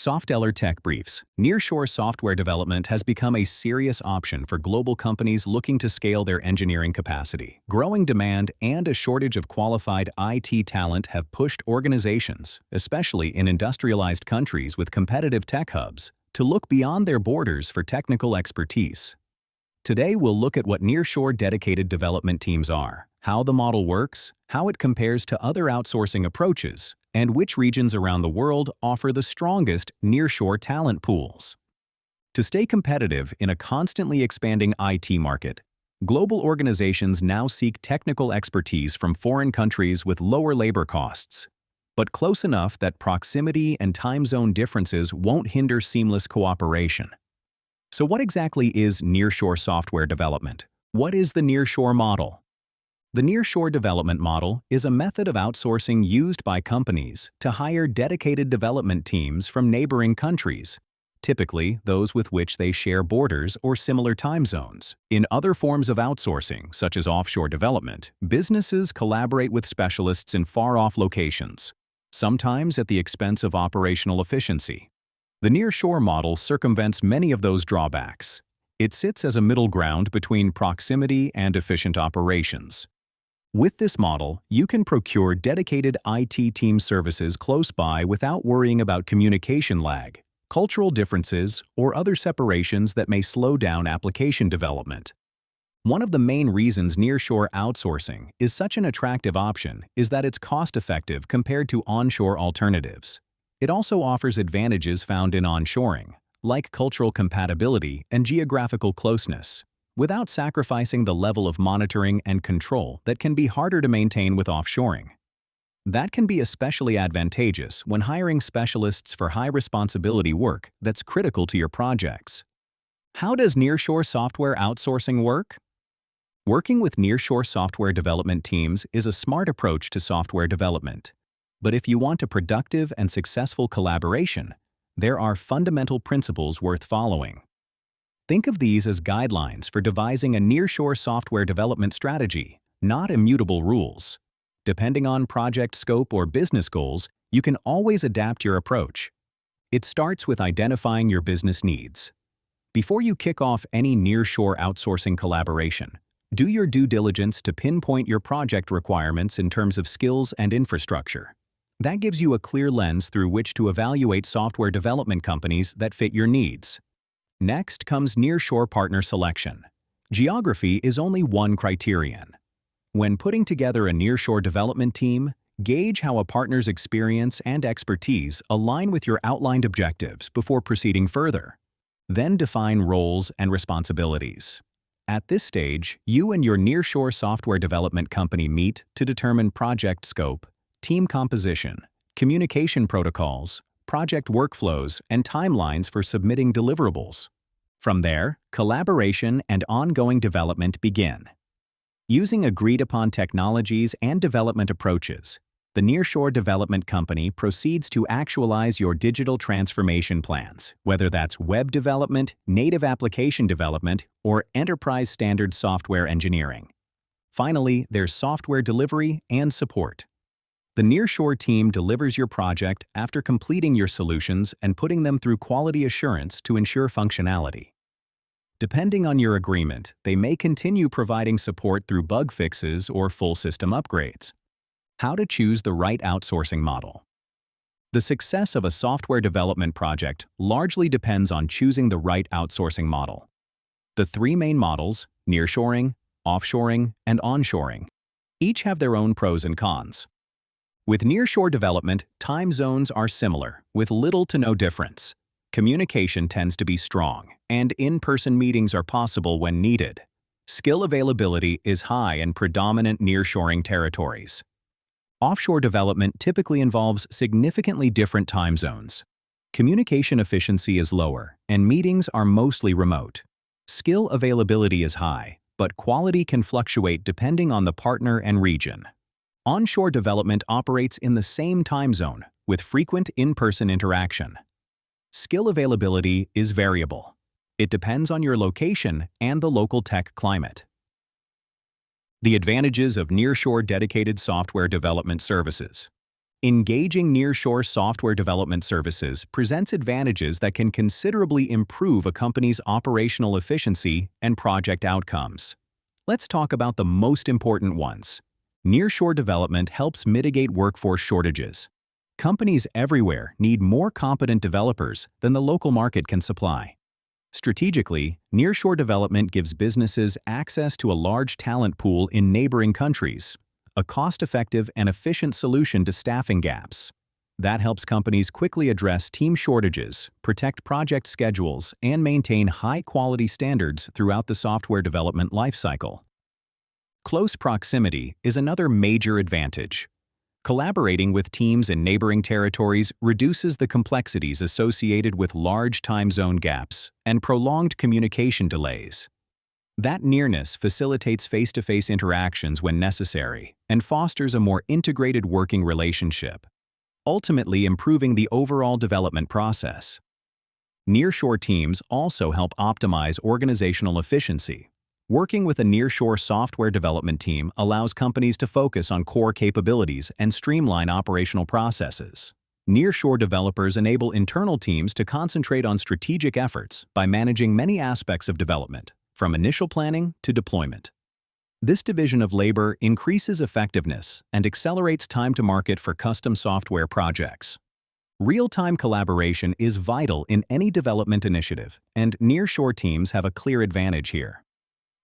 Softeller Tech Briefs. Nearshore software development has become a serious option for global companies looking to scale their engineering capacity. Growing demand and a shortage of qualified IT talent have pushed organizations, especially in industrialized countries with competitive tech hubs, to look beyond their borders for technical expertise. Today, we'll look at what nearshore dedicated development teams are, how the model works, how it compares to other outsourcing approaches, and which regions around the world offer the strongest nearshore talent pools. To stay competitive in a constantly expanding IT market, global organizations now seek technical expertise from foreign countries with lower labor costs, but close enough that proximity and time zone differences won't hinder seamless cooperation. So what exactly is nearshore software development? What is the nearshore model? The nearshore development model is a method of outsourcing used by companies to hire dedicated development teams from neighboring countries, typically those with which they share borders or similar time zones. In other forms of outsourcing, such as offshore development, businesses collaborate with specialists in far-off locations, sometimes at the expense of operational efficiency. The nearshore model circumvents many of those drawbacks. It sits as a middle ground between proximity and efficient operations. With this model, you can procure dedicated IT team services close by without worrying about communication lag, cultural differences, or other separations that may slow down application development. One of the main reasons nearshore outsourcing is such an attractive option is that it's cost-effective compared to onshore alternatives. It also offers advantages found in onshoring, like cultural compatibility and geographical closeness, without sacrificing the level of monitoring and control that can be harder to maintain with offshoring. That can be especially advantageous when hiring specialists for high-responsibility work that's critical to your projects. How does nearshore software outsourcing work? Working with nearshore software development teams is a smart approach to software development. But if you want a productive and successful collaboration, there are fundamental principles worth following. Think of these as guidelines for devising a nearshore software development strategy, not immutable rules. Depending on project scope or business goals, you can always adapt your approach. It starts with identifying your business needs. Before you kick off any nearshore outsourcing collaboration, do your due diligence to pinpoint your project requirements in terms of skills and infrastructure. That gives you a clear lens through which to evaluate software development companies that fit your needs. Next comes nearshore partner selection. Geography is only one criterion. When putting together a nearshore development team, gauge how a partner's experience and expertise align with your outlined objectives before proceeding further. Then define roles and responsibilities. At this stage, you and your nearshore software development company meet to determine project scope, team composition, communication protocols, project workflows, and timelines for submitting deliverables. From there, collaboration and ongoing development begin. Using agreed-upon technologies and development approaches, the nearshore development company proceeds to actualize your digital transformation plans, whether that's web development, native application development, or enterprise standard software engineering. Finally, there's software delivery and support. The nearshore team delivers your project after completing your solutions and putting them through quality assurance to ensure functionality. Depending on your agreement, they may continue providing support through bug fixes or full system upgrades. How to choose the right outsourcing model. The success of a software development project largely depends on choosing the right outsourcing model. The three main models, nearshoring, offshoring, and onshoring, each have their own pros and cons. With nearshore development, time zones are similar, with little to no difference. Communication tends to be strong, and in-person meetings are possible when needed. Skill availability is high in predominant nearshoring territories. Offshore development typically involves significantly different time zones. Communication efficiency is lower, and meetings are mostly remote. Skill availability is high, but quality can fluctuate depending on the partner and region. Onshore development operates in the same time zone, with frequent in-person interaction. Skill availability is variable. It depends on your location and the local tech climate. The advantages of nearshore dedicated software development services. Engaging nearshore software development services presents advantages that can considerably improve a company's operational efficiency and project outcomes. Let's talk about the most important ones. Nearshore development helps mitigate workforce shortages. Companies everywhere need more competent developers than the local market can supply. Strategically, nearshore development gives businesses access to a large talent pool in neighboring countries, a cost-effective and efficient solution to staffing gaps. That helps companies quickly address team shortages, protect project schedules, and maintain high-quality standards throughout the software development lifecycle. Close proximity is another major advantage. Collaborating with teams in neighboring territories reduces the complexities associated with large time zone gaps and prolonged communication delays. That nearness facilitates face-to-face interactions when necessary and fosters a more integrated working relationship, ultimately improving the overall development process. Nearshore teams also help optimize organizational efficiency. Working with a nearshore software development team allows companies to focus on core capabilities and streamline operational processes. Nearshore developers enable internal teams to concentrate on strategic efforts by managing many aspects of development, from initial planning to deployment. This division of labor increases effectiveness and accelerates time to market for custom software projects. Real-time collaboration is vital in any development initiative, and nearshore teams have a clear advantage here.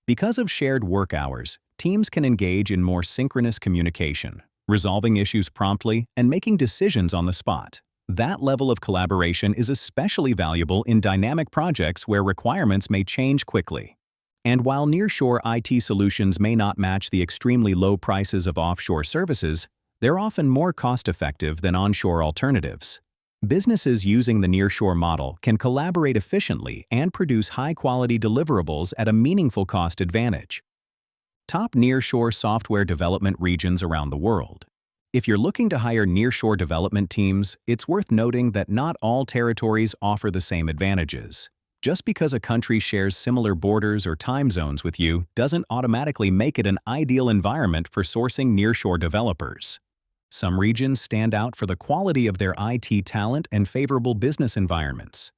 Because of shared work hours, teams can engage in more synchronous communication, resolving issues promptly and making decisions on the spot. That level of collaboration is especially valuable in dynamic projects where requirements may change quickly. And while nearshore IT solutions may not match the extremely low prices of offshore services, they're often more cost-effective than onshore alternatives. Businesses using the nearshore model can collaborate efficiently and produce high-quality deliverables at a meaningful cost advantage. Top nearshore software development regions around the world. If you're looking to hire nearshore development teams, it's worth noting that not all territories offer the same advantages. Just because a country shares similar borders or time zones with you doesn't automatically make it an ideal environment for sourcing nearshore developers. Some regions stand out for the quality of their IT talent and favorable business environments.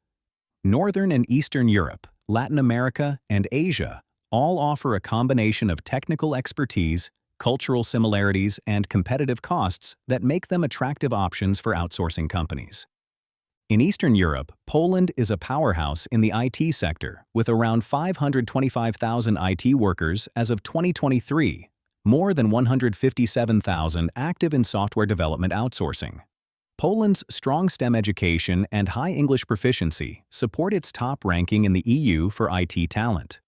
Northern and Eastern Europe, Latin America, and Asia all offer a combination of technical expertise, cultural similarities, and competitive costs that make them attractive options for outsourcing companies. In Eastern Europe, Poland is a powerhouse in the IT sector, with around 525,000 IT workers as of 2023, more than 157,000 active in software development outsourcing. Poland's strong STEM education and high English proficiency support its top ranking in the EU for IT talent.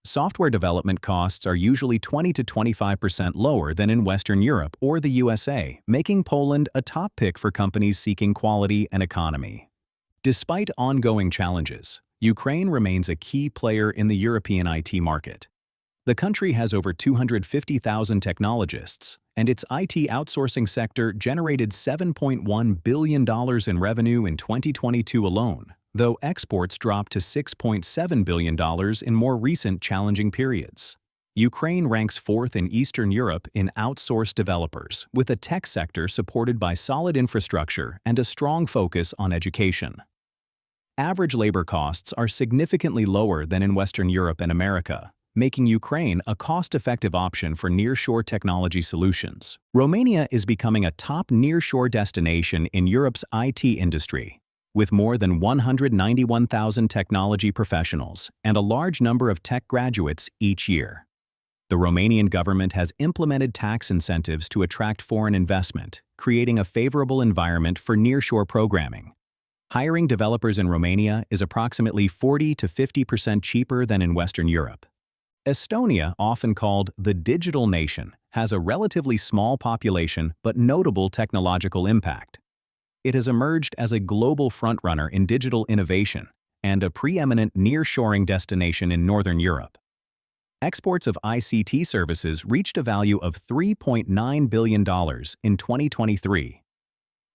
Software development costs are usually 20 to 25% lower than in Western Europe or the USA, making Poland a top pick for companies seeking quality and economy. Despite ongoing challenges, Ukraine remains a key player in the European IT market. The country has over 250,000 technologists, and its IT outsourcing sector generated $7.1 billion in revenue in 2022 alone, though exports dropped to $6.7 billion in more recent challenging periods. Ukraine ranks fourth in Eastern Europe in outsourced developers, with a tech sector supported by solid infrastructure and a strong focus on education. Average labor costs are significantly lower than in Western Europe and America, making Ukraine a cost-effective option for nearshore technology solutions. Romania is becoming a top nearshore destination in Europe's IT industry, with more than 191,000 technology professionals and a large number of tech graduates each year. The Romanian government has implemented tax incentives to attract foreign investment, creating a favorable environment for nearshore programming. Hiring developers in Romania is approximately 40 to 50% cheaper than in Western Europe. Estonia, often called the digital nation, has a relatively small population but notable technological impact. It has emerged as a global frontrunner in digital innovation and a preeminent nearshoring destination in Northern Europe. Exports of ICT services reached a value of $3.9 billion in 2023.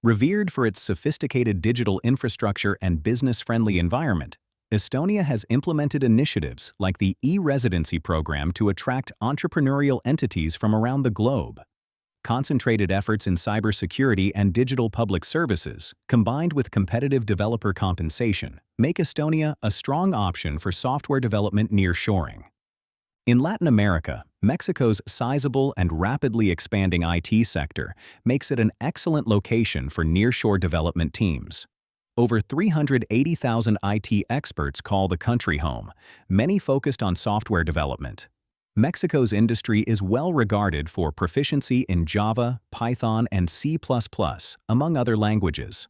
Revered for its sophisticated digital infrastructure and business-friendly environment, Estonia has implemented initiatives like the e-residency program to attract entrepreneurial entities from around the globe. Concentrated efforts in cybersecurity and digital public services, combined with competitive developer compensation, make Estonia a strong option for software development nearshoring. In Latin America, Mexico's sizable and rapidly expanding IT sector makes it an excellent location for nearshore development teams. Over 380,000 IT experts call the country home, many focused on software development. Mexico's industry is well regarded for proficiency in Java, Python, and C++, among other languages.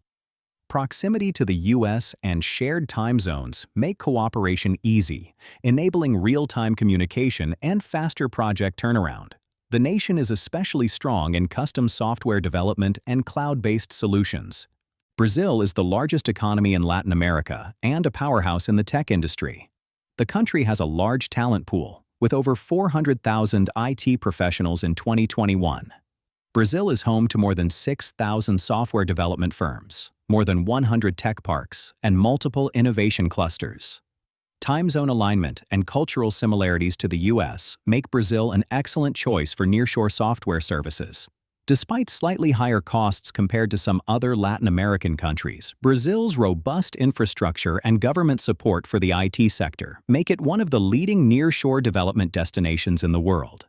Proximity to the U.S. and shared time zones make cooperation easy, enabling real-time communication and faster project turnaround. The nation is especially strong in custom software development and cloud-based solutions. Brazil is the largest economy in Latin America and a powerhouse in the tech industry. The country has a large talent pool, with over 400,000 IT professionals in 2021. Brazil is home to more than 6,000 software development firms, more than 100 tech parks, and multiple innovation clusters. Time zone alignment and cultural similarities to the U.S. make Brazil an excellent choice for nearshore software services. Despite slightly higher costs compared to some other Latin American countries, Brazil's robust infrastructure and government support for the IT sector make it one of the leading nearshore development destinations in the world.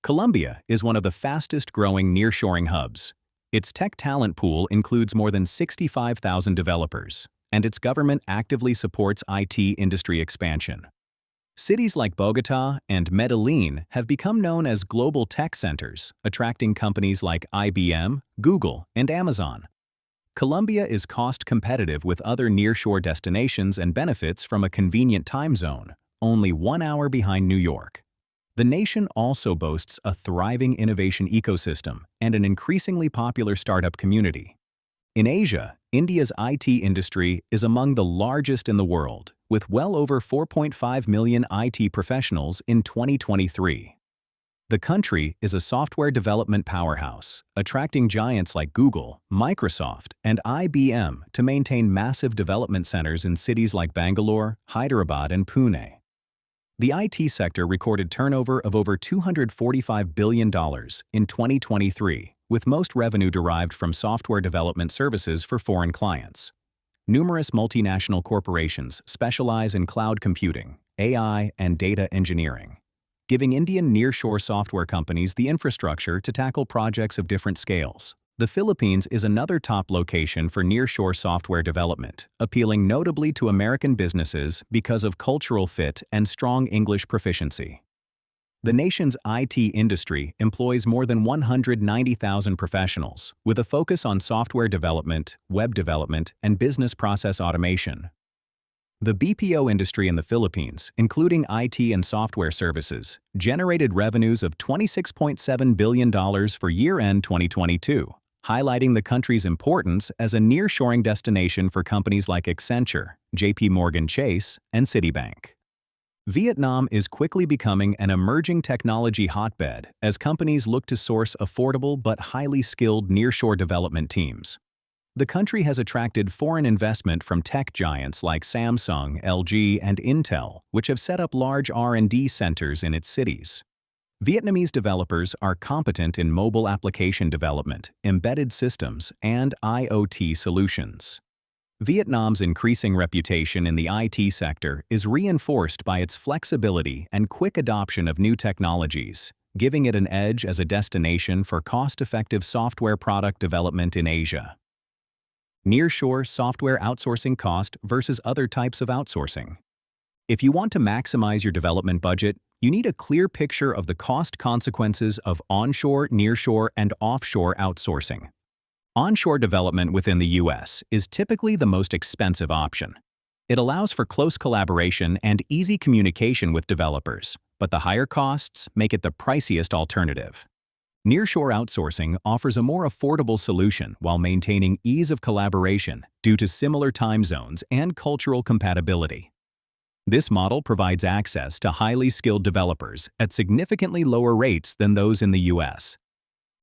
Colombia is one of the fastest-growing nearshoring hubs. Its tech talent pool includes more than 65,000 developers, and its government actively supports IT industry expansion. Cities like Bogotá and Medellín have become known as global tech centers, attracting companies like IBM, Google, and Amazon. Colombia is cost-competitive with other nearshore destinations and benefits from a convenient time zone, only 1 hour behind New York. The nation also boasts a thriving innovation ecosystem and an increasingly popular startup community. In Asia, India's IT industry is among the largest in the world, with well over 4.5 million IT professionals in 2023. The country is a software development powerhouse, attracting giants like Google, Microsoft, and IBM to maintain massive development centers in cities like Bangalore, Hyderabad, and Pune. The IT sector recorded turnover of over $245 billion in 2023, with most revenue derived from software development services for foreign clients. Numerous multinational corporations specialize in cloud computing, AI, and data engineering, giving Indian nearshore software companies the infrastructure to tackle projects of different scales. The Philippines is another top location for nearshore software development, appealing notably to American businesses because of cultural fit and strong English proficiency. The nation's IT industry employs more than 190,000 professionals, with a focus on software development, web development, and business process automation. The BPO industry in the Philippines, including IT and software services, generated revenues of $26.7 billion for year-end 2022, highlighting the country's importance as a nearshoring destination for companies like Accenture, JP Morgan Chase, and Citibank. Vietnam is quickly becoming an emerging technology hotbed as companies look to source affordable but highly skilled nearshore development teams. The country has attracted foreign investment from tech giants like Samsung, LG, and Intel, which have set up large R&D centers in its cities. Vietnamese developers are competent in mobile application development, embedded systems, and IoT solutions. Vietnam's increasing reputation in the IT sector is reinforced by its flexibility and quick adoption of new technologies, giving it an edge as a destination for cost-effective software product development in Asia. Nearshore software outsourcing cost versus other types of outsourcing. If you want to maximize your development budget, you need a clear picture of the cost consequences of onshore, nearshore, and offshore outsourcing. Onshore development within the U.S. is typically the most expensive option. It allows for close collaboration and easy communication with developers, but the higher costs make it the priciest alternative. Nearshore outsourcing offers a more affordable solution while maintaining ease of collaboration due to similar time zones and cultural compatibility. This model provides access to highly skilled developers at significantly lower rates than those in the U.S.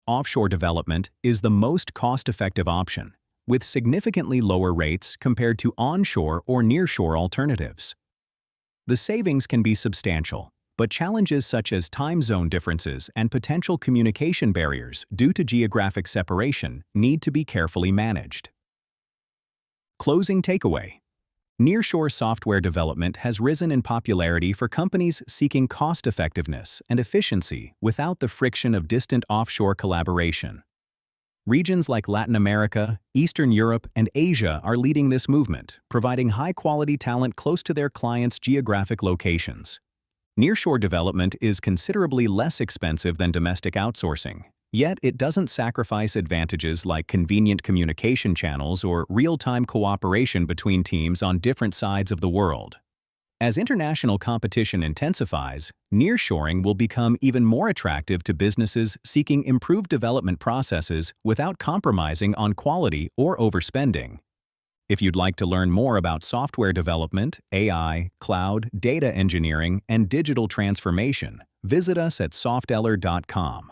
Offshore development is the most cost-effective option, with significantly lower rates compared to onshore or nearshore alternatives. The savings can be substantial, but challenges such as time zone differences and potential communication barriers due to geographic separation need to be carefully managed. Closing takeaway. Nearshore software development has risen in popularity for companies seeking cost-effectiveness and efficiency without the friction of distant offshore collaboration. Regions like Latin America, Eastern Europe, and Asia are leading this movement, providing high-quality talent close to their clients' geographic locations. Nearshore development is considerably less expensive than domestic outsourcing, yet it doesn't sacrifice advantages like convenient communication channels or real-time cooperation between teams on different sides of the world. As international competition intensifies, nearshoring will become even more attractive to businesses seeking improved development processes without compromising on quality or overspending. If you'd like to learn more about software development, AI, cloud, data engineering, and digital transformation, visit us at softeller.com.